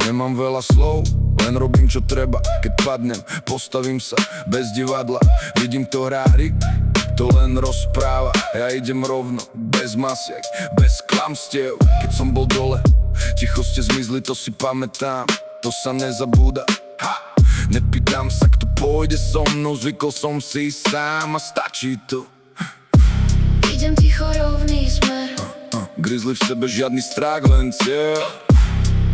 Nemám veľa slov, len robím čo treba. Keď padnem, postavím sa bez divadla. Vidím to hrá hry, to len rozpráva. Ja idem rovno, bez masiek, bez klamstiev. Keď som bol dole, ticho ste zmizli, to si pamätám. To sa nezabúda. Nepýtam sa, kto pôjde so mnou, zvykol som si sám a stačí to. Idem ticho, rovný smer. Grizzly v sebe, žiadny strach, len cieľ.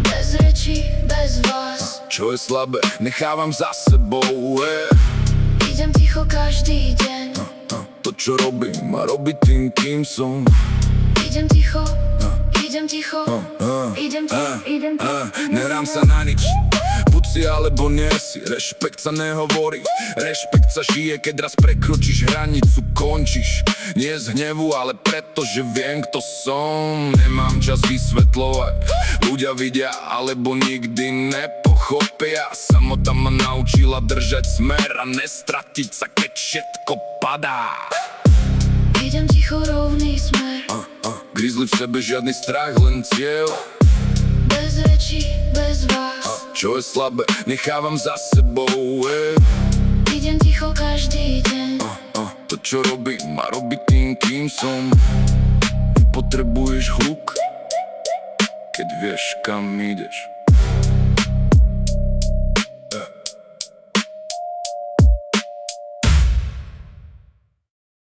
Bez rečí, bez vás. Čo je slabé, nechávam za sebou. Idem ticho každý deň. To čo robím, má robiť tým, kým som. Idem ticho, idem ticho, idem ticho, idem ticho. Nerám sa na nič, buď si alebo nie si. Rešpekt sa nehovorí, rešpekt sa žije. Keď raz prekročíš hranicu, končíš. Nie z hnevu, ale preto, že viem, kto som. Nemám čas vysvetľovať, ľudia vidia, alebo nikdy nepochopia. Samota ma naučila držať smer a nestratiť sa, keď všetko padá. Idem ticho, rovný smer. Grizzly v sebe, žiadny strach, len cieľ. Bez rečí, bez vás. Čo je slabé, nechávam za sebou. Idem ticho každý deň. To čo robím, má robiť tým, kým som. Potrebuješ hluk, keď vieš, kam ideš.